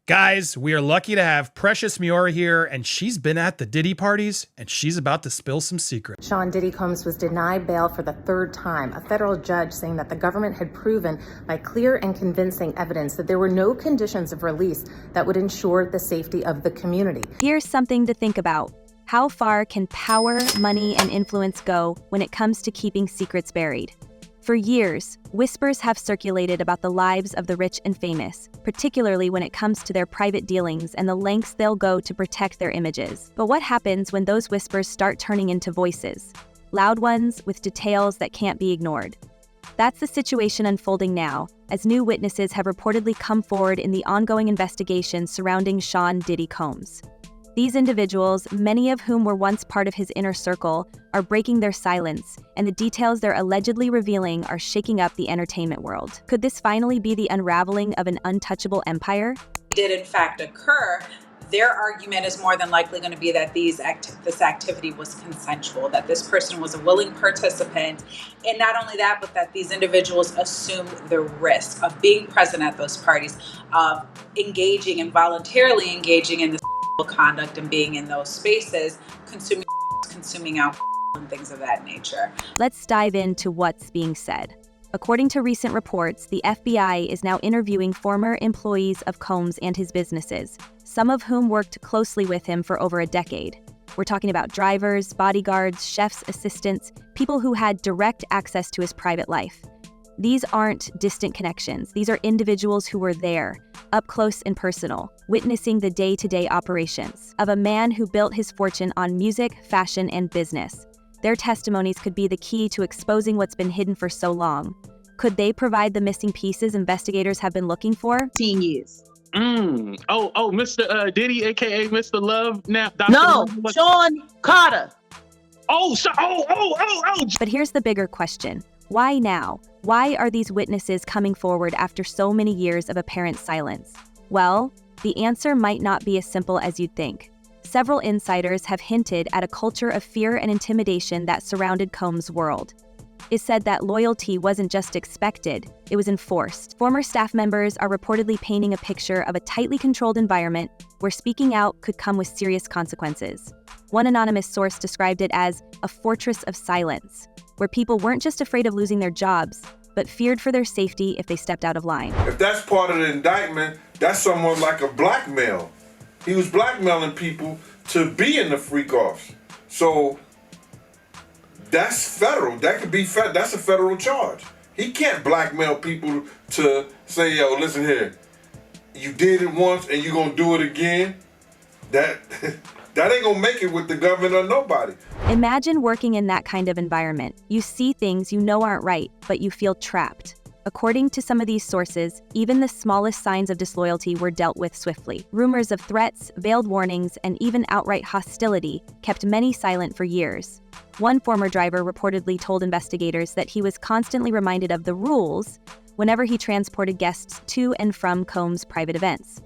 Guys, we are lucky to have Precious Miura here, and she's been at the Diddy parties, and she's about to spill some secrets. Sean Diddy Combs was denied bail for the third time, a federal judge saying that the government had proven by clear and convincing evidence that there were no conditions of release that would ensure the safety of the community. Here's something to think about. How far can power, money, and influence go when it comes to keeping secrets buried? For years, whispers have circulated about the lives of the rich and famous, particularly when it comes to their private dealings and the lengths they'll go to protect their images. But what happens when those whispers start turning into voices? Loud ones with details that can't be ignored. That's the situation unfolding now, as new witnesses have reportedly come forward in the ongoing investigation surrounding Sean Diddy Combs. These individuals, many of whom were once part of his inner circle, are breaking their silence, and the details they're allegedly revealing are shaking up the entertainment world. Could this finally be the unraveling of an untouchable empire? Did in fact occur, their argument is more than likely going to be that this activity was consensual, that this person was a willing participant, and not only that, but that these individuals assumed the risk of being present at those parties, of engaging and voluntarily engaging in this conduct and being in those spaces, consuming alcohol and things of that nature. Let's dive into what's being said. According to recent reports, the FBI is now interviewing former employees of Combs and his businesses, some of whom worked closely with him for over a decade. We're talking about drivers, bodyguards, chefs, assistants, people who had direct access to his private life. These aren't distant connections. These are individuals who were there, up close and personal, witnessing the day-to-day operations of a man who built his fortune on music, fashion, and business. Their testimonies could be the key to exposing what's been hidden for so long. Could they provide the missing pieces investigators have been looking for? 10 years. Mr. Diddy, aka Mr. Love. Now, No, Sean Carter. But here's the bigger question. Why now? Why are these witnesses coming forward after so many years of apparent silence? Well, the answer might not be as simple as you'd think. Several insiders have hinted at a culture of fear and intimidation that surrounded Combs' world. It's said that loyalty wasn't just expected, it was enforced. Former staff members are reportedly painting a picture of a tightly controlled environment where speaking out could come with serious consequences. One anonymous source described it as a fortress of silence, where people weren't just afraid of losing their jobs, but feared for their safety if they stepped out of line. If that's part of the indictment, that's somewhat like a blackmail. He was blackmailing people to be in the freak-offs. So that's federal. That could be that's a federal charge. He can't blackmail people to say, yo, listen here, you did it once and you're gonna do it again. That ain't gonna make it with the government or nobody. Imagine working in that kind of environment. You see things you know aren't right, but you feel trapped. According to some of these sources, even the smallest signs of disloyalty were dealt with swiftly. Rumors of threats, veiled warnings, and even outright hostility kept many silent for years. One former driver reportedly told investigators that he was constantly reminded of the rules whenever he transported guests to and from Combs' private events.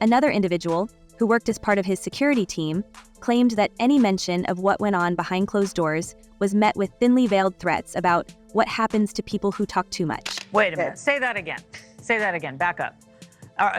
Another individual, who worked as part of his security team, claimed that any mention of what went on behind closed doors was met with thinly veiled threats about what happens to people who talk too much. Wait a minute, say that again. Say that again, back up.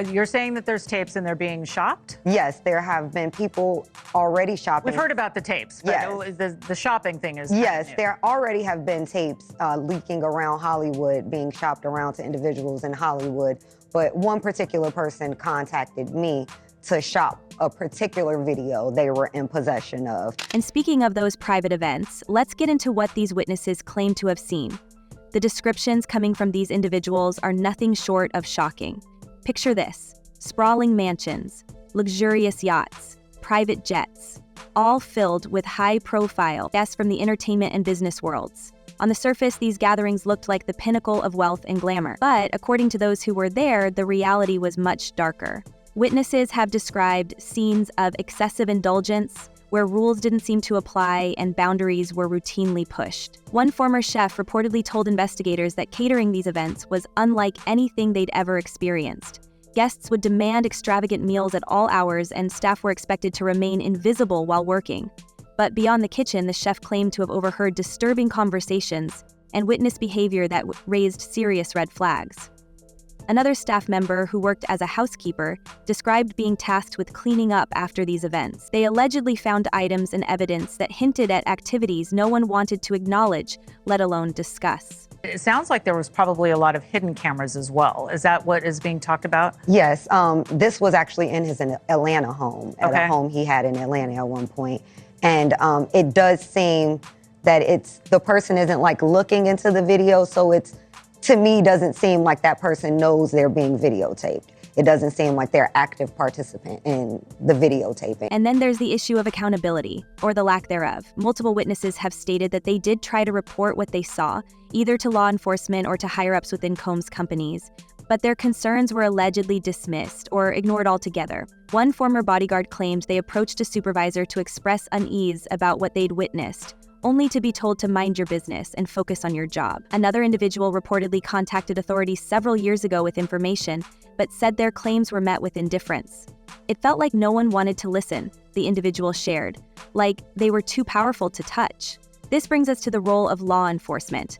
You're saying that there's tapes and they're being shopped? Yes, there have been people already shopping. We've heard about the tapes, but yes. The shopping thing is yes, there already have been tapes leaking around Hollywood, being shopped around to individuals in Hollywood. But one particular person contacted me to shop a particular video they were in possession of. And speaking of those private events, let's get into what these witnesses claim to have seen. The descriptions coming from these individuals are nothing short of shocking. Picture this: sprawling mansions, luxurious yachts, private jets, all filled with high-profile guests from the entertainment and business worlds. On the surface, these gatherings looked like the pinnacle of wealth and glamour. But according to those who were there, the reality was much darker. Witnesses have described scenes of excessive indulgence, where rules didn't seem to apply and boundaries were routinely pushed. One former chef reportedly told investigators that catering these events was unlike anything they'd ever experienced. Guests would demand extravagant meals at all hours, and staff were expected to remain invisible while working. But beyond the kitchen, the chef claimed to have overheard disturbing conversations and witnessed behavior that raised serious red flags. Another staff member who worked as a housekeeper described being tasked with cleaning up after these events. They allegedly found items and evidence that hinted at activities no one wanted to acknowledge, let alone discuss. It sounds like there was probably a lot of hidden cameras as well. Is that what is being talked about? Yes, this was actually in his Atlanta home, at Okay. a home he had in Atlanta at one point. And it does seem that the person isn't like looking into the video, so it's, to me, doesn't seem like that person knows they're being videotaped. It doesn't seem like they're active participant in the videotaping. And then there's the issue of accountability, or the lack thereof. Multiple witnesses have stated that they did try to report what they saw, either to law enforcement or to higher-ups within Combs' companies, but their concerns were allegedly dismissed or ignored altogether. One former bodyguard claimed they approached a supervisor to express unease about what they'd witnessed, only to be told to mind your business and focus on your job. Another individual reportedly contacted authorities several years ago with information, but said their claims were met with indifference. It felt like no one wanted to listen, the individual shared, like they were too powerful to touch. This brings us to the role of law enforcement.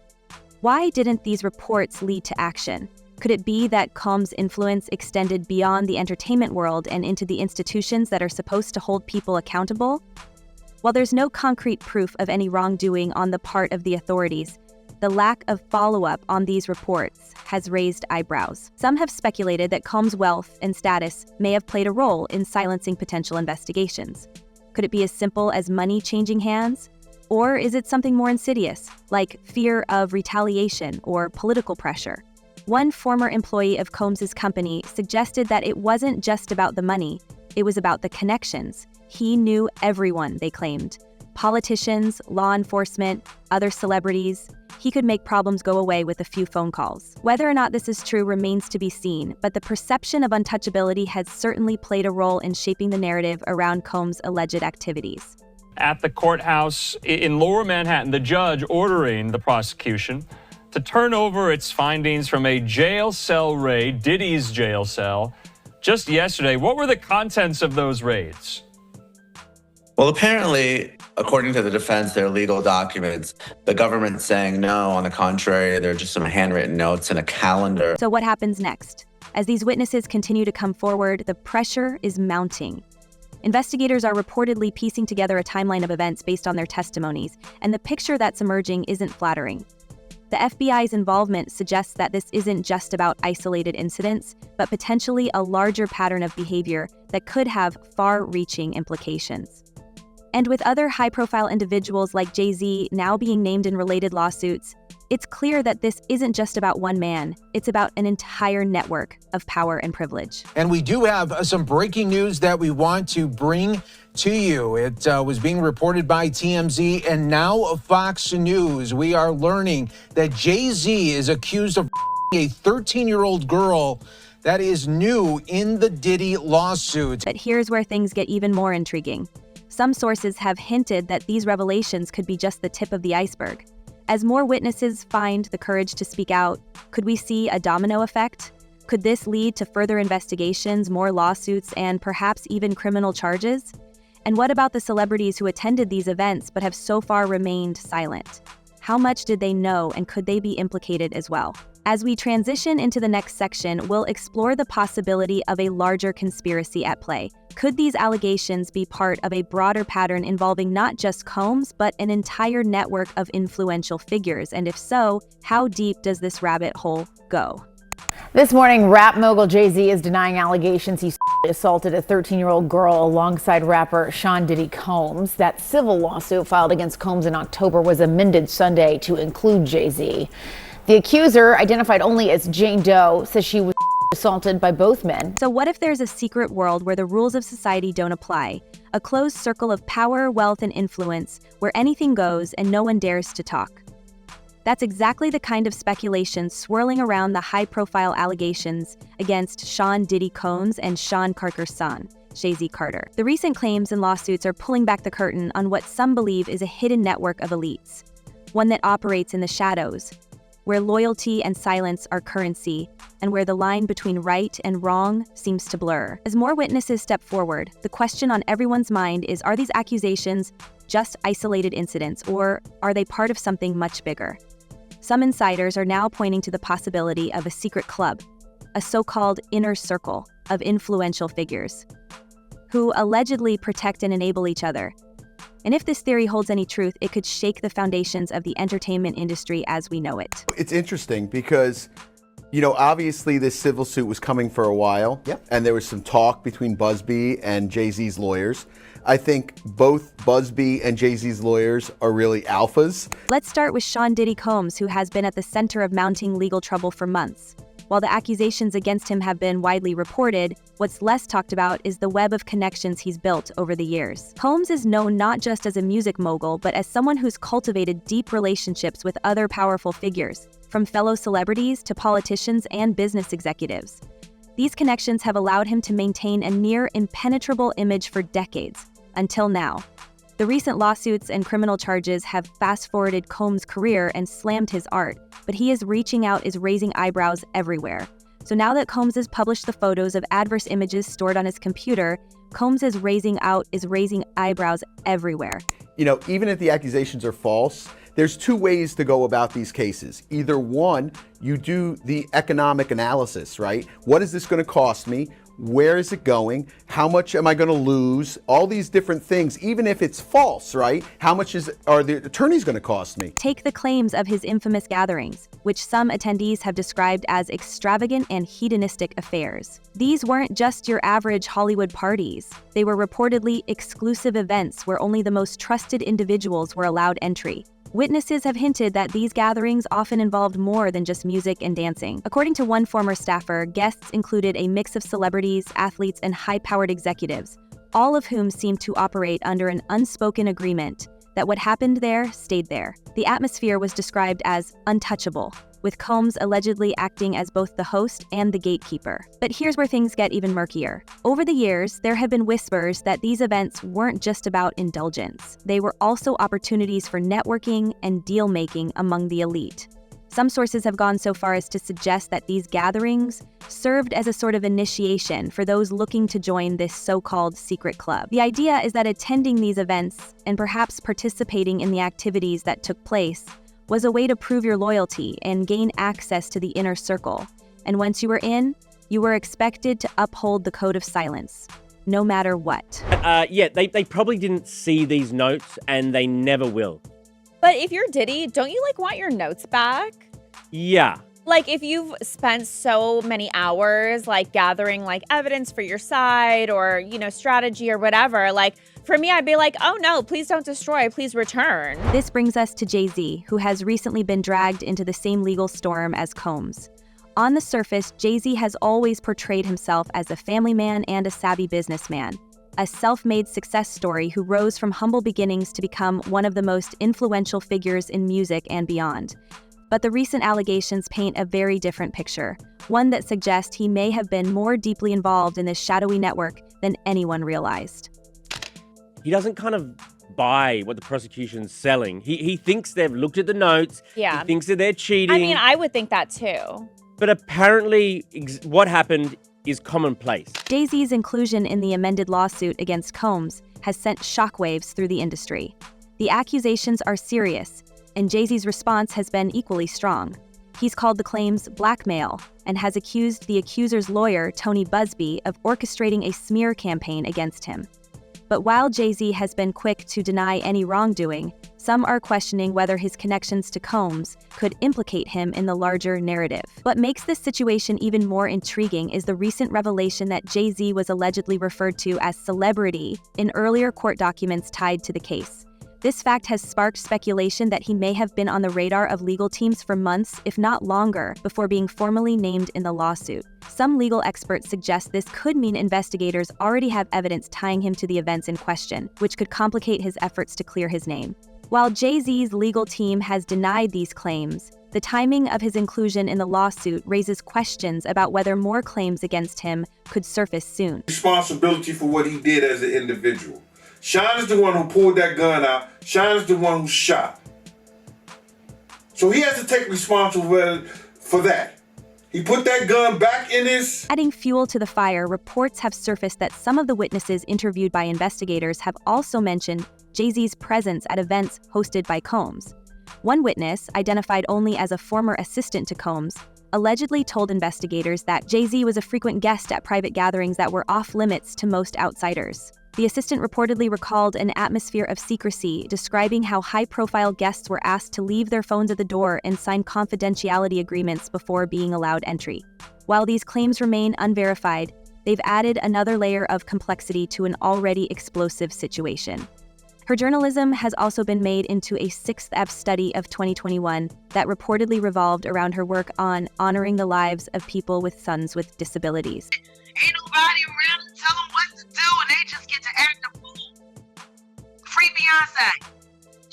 Why didn't these reports lead to action? Could it be that Combs' influence extended beyond the entertainment world and into the institutions that are supposed to hold people accountable? While there's no concrete proof of any wrongdoing on the part of the authorities, the lack of follow-up on these reports has raised eyebrows. Some have speculated that Combs' wealth and status may have played a role in silencing potential investigations. Could it be as simple as money changing hands? Or is it something more insidious, like fear of retaliation or political pressure? One former employee of Combs' company suggested that it wasn't just about the money, it was about the connections. He knew everyone, they claimed. Politicians, law enforcement, other celebrities. He could make problems go away with a few phone calls. Whether or not this is true remains to be seen, but the perception of untouchability has certainly played a role in shaping the narrative around Combs' alleged activities. At the courthouse in Lower Manhattan, the judge ordering the prosecution to turn over its findings from a jail cell raid, Diddy's jail cell, just yesterday. What were the contents of those raids? Well, apparently, according to the defense, they're legal documents. The government's saying no, on the contrary, they're just some handwritten notes and a calendar. So what happens next? As these witnesses continue to come forward, the pressure is mounting. Investigators are reportedly piecing together a timeline of events based on their testimonies, and the picture that's emerging isn't flattering. The FBI's involvement suggests that this isn't just about isolated incidents, but potentially a larger pattern of behavior that could have far-reaching implications. And with other high-profile individuals like Jay-Z now being named in related lawsuits, it's clear that this isn't just about one man, it's about an entire network of power and privilege. And we do have some breaking news that we want to bring to you. It was being reported by TMZ and now Fox News. We are learning that Jay-Z is accused of a 13-year-old girl. That is new in the Diddy lawsuit. But here's where things get even more intriguing. Some sources have hinted that these revelations could be just the tip of the iceberg. As more witnesses find the courage to speak out, could we see a domino effect? Could this lead to further investigations, more lawsuits, and perhaps even criminal charges? And what about the celebrities who attended these events but have so far remained silent? How much did they know, and could they be implicated as well? As we transition into the next section, we'll explore the possibility of a larger conspiracy at play. Could these allegations be part of a broader pattern involving not just Combs, but an entire network of influential figures? And if so, how deep does this rabbit hole go? This morning, rap mogul Jay-Z is denying allegations he assaulted a 13-year-old girl alongside rapper Sean Diddy Combs. That civil lawsuit filed against Combs in October was amended Sunday to include Jay-Z. The accuser, identified only as Jane Doe, says she was assaulted by both men. So what if there's a secret world where the rules of society don't apply? A closed circle of power, wealth, and influence where anything goes and no one dares to talk. That's exactly the kind of speculation swirling around the high-profile allegations against Sean Diddy Combs and Sean Carter's son, Shazy Carter. The recent claims and lawsuits are pulling back the curtain on what some believe is a hidden network of elites, one that operates in the shadows, where loyalty and silence are currency, and where the line between right and wrong seems to blur. As more witnesses step forward, the question on everyone's mind is, are these accusations just isolated incidents, or are they part of something much bigger? Some insiders are now pointing to the possibility of a secret club, a so-called inner circle of influential figures who allegedly protect and enable each other. And if this theory holds any truth, it could shake the foundations of the entertainment industry as we know it. It's interesting because, you know, obviously this civil suit was coming for a while. Yep. And there was some talk between Busby and Jay-Z's lawyers. I think both Busby and Jay-Z's lawyers are really alphas. Let's start with Sean Diddy Combs, who has been at the center of mounting legal trouble for months. While the accusations against him have been widely reported, what's less talked about is the web of connections he's built over the years. Combs is known not just as a music mogul, but as someone who's cultivated deep relationships with other powerful figures, from fellow celebrities to politicians and business executives. These connections have allowed him to maintain a near impenetrable image for decades, until now. The recent lawsuits and criminal charges have fast-forwarded Combs' career and slammed his art, but he is reaching out, is raising eyebrows everywhere. So now that Combs has published the photos of adverse images stored on his computer, Combs is raising eyebrows everywhere. You know, even if the accusations are false, there's two ways to go about these cases. Either one, you do the economic analysis, right? What is this going to cost me? Where is it going? How much am I going to lose? All these different things, even if it's false, right? How much are the attorneys going to cost me? Take the claims of his infamous gatherings, which some attendees have described as extravagant and hedonistic affairs. These weren't just your average Hollywood parties. They were reportedly exclusive events where only the most trusted individuals were allowed entry. Witnesses have hinted that these gatherings often involved more than just music and dancing. According to one former staffer, guests included a mix of celebrities, athletes, and high-powered executives, all of whom seemed to operate under an unspoken agreement that what happened there stayed there. The atmosphere was described as untouchable, with Combs allegedly acting as both the host and the gatekeeper. But here's where things get even murkier. Over the years, there have been whispers that these events weren't just about indulgence. They were also opportunities for networking and deal-making among the elite. Some sources have gone so far as to suggest that these gatherings served as a sort of initiation for those looking to join this so-called secret club. The idea is that attending these events and perhaps participating in the activities that took place was a way to prove your loyalty and gain access to the inner circle. And once you were in, you were expected to uphold the code of silence, no matter what. Yeah, they probably didn't see these notes and they never will. But if you're Diddy, don't you want your notes back? Yeah. If you've spent so many hours gathering evidence for your side or, strategy or whatever, for me, I'd be like, oh no, please don't destroy, please return. This brings us to Jay-Z, who has recently been dragged into the same legal storm as Combs. On the surface, Jay-Z has always portrayed himself as a family man and a savvy businessman, a self-made success story who rose from humble beginnings to become one of the most influential figures in music and beyond. But the recent allegations paint a very different picture, one that suggests he may have been more deeply involved in this shadowy network than anyone realized. He doesn't kind of buy what the prosecution's selling. He thinks they've looked at the notes. Yeah. He thinks that they're cheating. I mean, I would think that too. But apparently what happened is commonplace. Jay-Z's inclusion in the amended lawsuit against Combs has sent shockwaves through the industry. The accusations are serious, and Jay-Z's response has been equally strong. He's called the claims blackmail and has accused the accuser's lawyer, Tony Busby, of orchestrating a smear campaign against him. But while Jay-Z has been quick to deny any wrongdoing, some are questioning whether his connections to Combs could implicate him in the larger narrative. What makes this situation even more intriguing is the recent revelation that Jay-Z was allegedly referred to as celebrity in earlier court documents tied to the case. This fact has sparked speculation that he may have been on the radar of legal teams for months, if not longer, before being formally named in the lawsuit. Some legal experts suggest this could mean investigators already have evidence tying him to the events in question, which could complicate his efforts to clear his name. While Jay-Z's legal team has denied these claims, the timing of his inclusion in the lawsuit raises questions about whether more claims against him could surface soon. Responsibility for what he did as an individual. Sean is the one who pulled that gun out. Sean is the one who shot. So he has to take responsibility for that. He put that gun back in his... Adding fuel to the fire, reports have surfaced that some of the witnesses interviewed by investigators have also mentioned Jay-Z's presence at events hosted by Combs. One witness, identified only as a former assistant to Combs, allegedly told investigators that Jay-Z was a frequent guest at private gatherings that were off-limits to most outsiders. The assistant reportedly recalled an atmosphere of secrecy, describing how high-profile guests were asked to leave their phones at the door and sign confidentiality agreements before being allowed entry. While these claims remain unverified, they've added another layer of complexity to an already explosive situation. Her journalism has also been made into a 6th study of 2021 that reportedly revolved around her work on honoring the lives of people with sons with disabilities. Ain't nobody around to tell them what to do, and they just get to act a fool. Free Beyonce.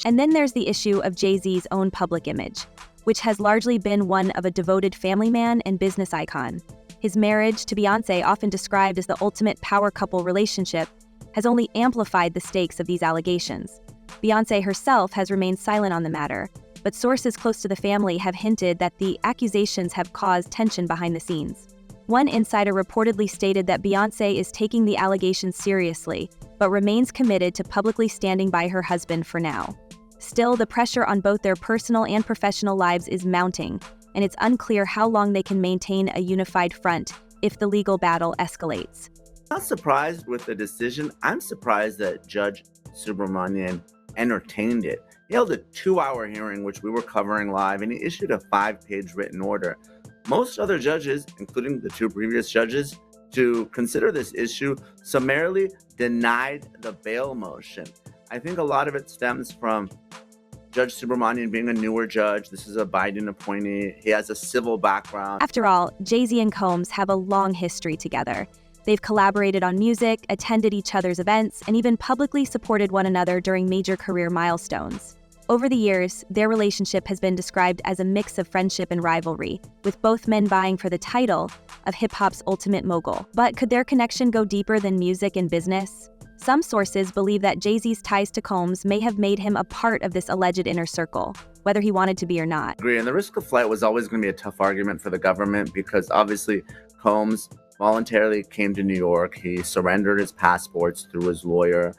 And then there's the issue of Jay-Z's own public image, which has largely been one of a devoted family man and business icon. His marriage to Beyonce, often described as the ultimate power couple relationship, has only amplified the stakes of these allegations. Beyonce herself has remained silent on the matter, but sources close to the family have hinted that the accusations have caused tension behind the scenes. One insider reportedly stated that Beyonce is taking the allegations seriously, but remains committed to publicly standing by her husband for now. Still, the pressure on both their personal and professional lives is mounting, and it's unclear how long they can maintain a unified front if the legal battle escalates. Not surprised with the decision. I'm surprised that Judge Subramanian entertained it. He held a 2-hour hearing, which we were covering live, and he issued a 5-page written order. Most other judges, including the 2 previous judges, to consider this issue, summarily denied the bail motion. I think a lot of it stems from Judge Subramanian being a newer judge. This is a Biden appointee. He has a civil background. After all, Jay-Z and Combs have a long history together. They've collaborated on music, attended each other's events, and even publicly supported one another during major career milestones. Over the years, their relationship has been described as a mix of friendship and rivalry, with both men vying for the title of hip-hop's ultimate mogul. But could their connection go deeper than music and business? Some sources believe that Jay-Z's ties to Combs may have made him a part of this alleged inner circle, whether he wanted to be or not. I agree, and the risk of flight was always going to be a tough argument for the government because obviously Combs voluntarily came to New York. He surrendered his passports through his lawyer.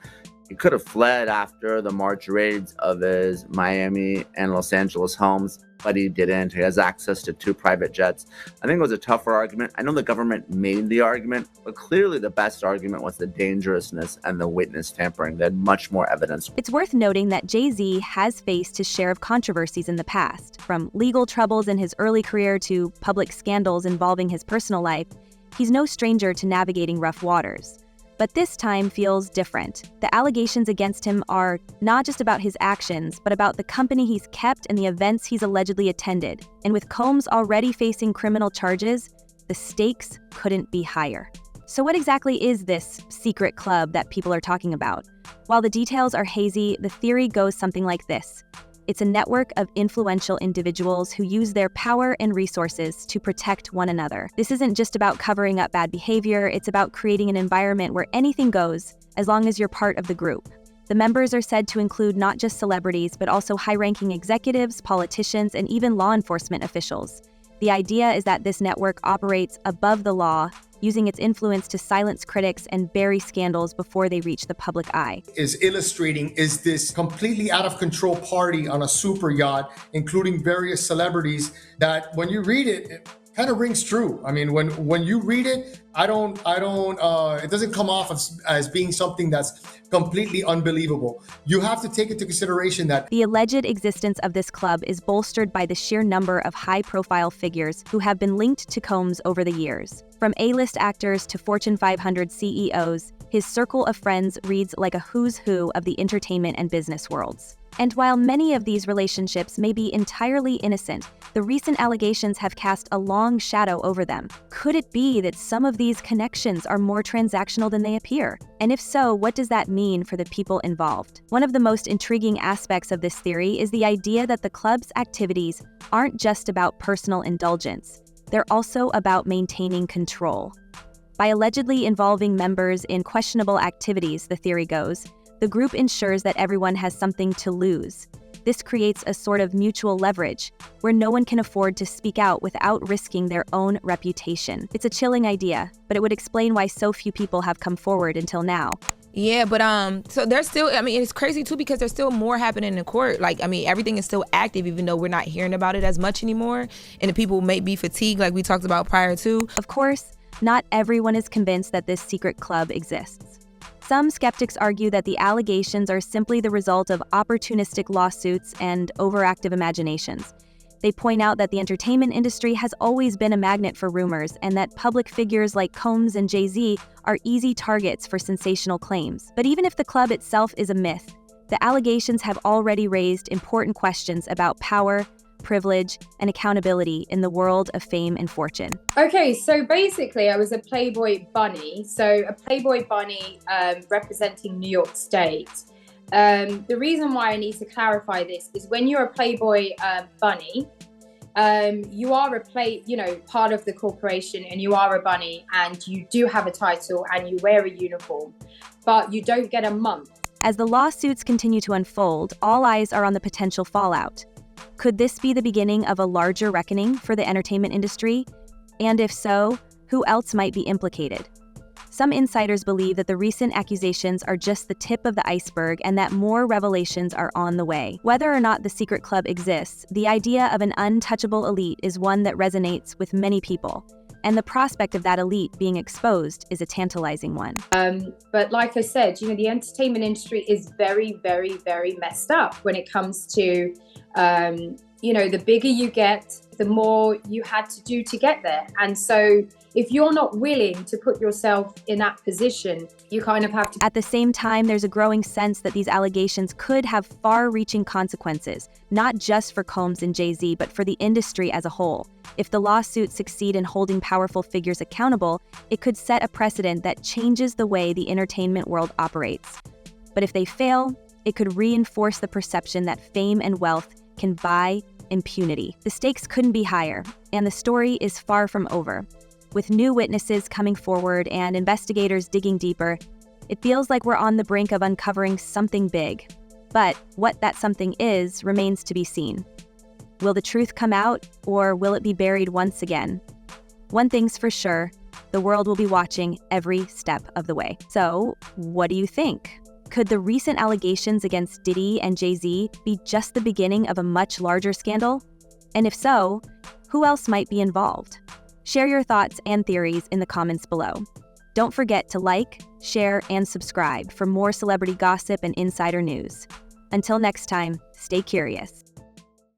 He could have fled after the March raids of his Miami and Los Angeles homes, but he didn't. He has access to 2 private jets. I think it was a tougher argument. I know the government made the argument, but clearly the best argument was the dangerousness and the witness tampering. They had much more evidence. It's worth noting that Jay-Z has faced his share of controversies in the past, from legal troubles in his early career to public scandals involving his personal life. He's no stranger to navigating rough waters. But this time feels different. The allegations against him are not just about his actions, but about the company he's kept and the events he's allegedly attended. And with Combs already facing criminal charges, the stakes couldn't be higher. So what exactly is this secret club that people are talking about? While the details are hazy, the theory goes something like this. It's a network of influential individuals who use their power and resources to protect one another. This isn't just about covering up bad behavior, it's about creating an environment where anything goes, as long as you're part of the group. The members are said to include not just celebrities, but also high-ranking executives, politicians, and even law enforcement officials. The idea is that this network operates above the law, using its influence to silence critics and bury scandals before they reach the public eye. Is illustrating is this completely out of control party on a super yacht, including various celebrities, that when you read it, it kind of rings true. I mean, when you read it, it doesn't come off as being something that's completely unbelievable. You have to take into consideration that the alleged existence of this club is bolstered by the sheer number of high-profile figures who have been linked to Combs over the years. From A-list actors to Fortune 500 CEOs, his circle of friends reads like a who's who of the entertainment and business worlds. And while many of these relationships may be entirely innocent, the recent allegations have cast a long shadow over them. Could it be that some of these connections are more transactional than they appear? And if so, what does that mean for the people involved? One of the most intriguing aspects of this theory is the idea that the club's activities aren't just about personal indulgence. They're also about maintaining control. By allegedly involving members in questionable activities, the theory goes, the group ensures that everyone has something to lose. This creates a sort of mutual leverage, where no one can afford to speak out without risking their own reputation. It's a chilling idea, but it would explain why so few people have come forward until now. Yeah, but so there's still, I mean, it's crazy too because there's still more happening in court. Like, I mean, everything is still active even though we're not hearing about it as much anymore. And the people may be fatigued like we talked about prior to. Of course, not everyone is convinced that this secret club exists. Some skeptics argue that the allegations are simply the result of opportunistic lawsuits and overactive imaginations. They point out that the entertainment industry has always been a magnet for rumors and that public figures like Combs and Jay-Z are easy targets for sensational claims. But even if the club itself is a myth, the allegations have already raised important questions about power, privilege, and accountability in the world of fame and fortune. Okay, so basically I was a Playboy bunny. So a Playboy bunny representing New York State. The reason why I need to clarify this is when you're a Playboy bunny, you are part of the corporation and you are a bunny and you do have a title and you wear a uniform, but you don't get a month. As the lawsuits continue to unfold, all eyes are on the potential fallout. Could this be the beginning of a larger reckoning for the entertainment industry? And if so, who else might be implicated? Some insiders believe that the recent accusations are just the tip of the iceberg and that more revelations are on the way. Whether or not the secret club exists, the idea of an untouchable elite is one that resonates with many people. And the prospect of that elite being exposed is a tantalizing one. But like I said, the entertainment industry is very, very, very messed up when it comes to, the bigger you get, the more you had to do to get there. And so if you're not willing to put yourself in that position, you kind of have to. At the same time, there's a growing sense that these allegations could have far-reaching consequences, not just for Combs and Jay-Z, but for the industry as a whole. If the lawsuits succeed in holding powerful figures accountable, it could set a precedent that changes the way the entertainment world operates. But if they fail, it could reinforce the perception that fame and wealth can buy impunity. The stakes couldn't be higher, and the story is far from over. With new witnesses coming forward and investigators digging deeper, it feels like we're on the brink of uncovering something big. But what that something is remains to be seen. Will the truth come out, or will it be buried once again? One thing's for sure, the world will be watching every step of the way. So, what do you think? Could the recent allegations against Diddy and Jay-Z be just the beginning of a much larger scandal? And if so, who else might be involved? Share your thoughts and theories in the comments below. Don't forget to like, share, and subscribe for more celebrity gossip and insider news. Until next time, stay curious.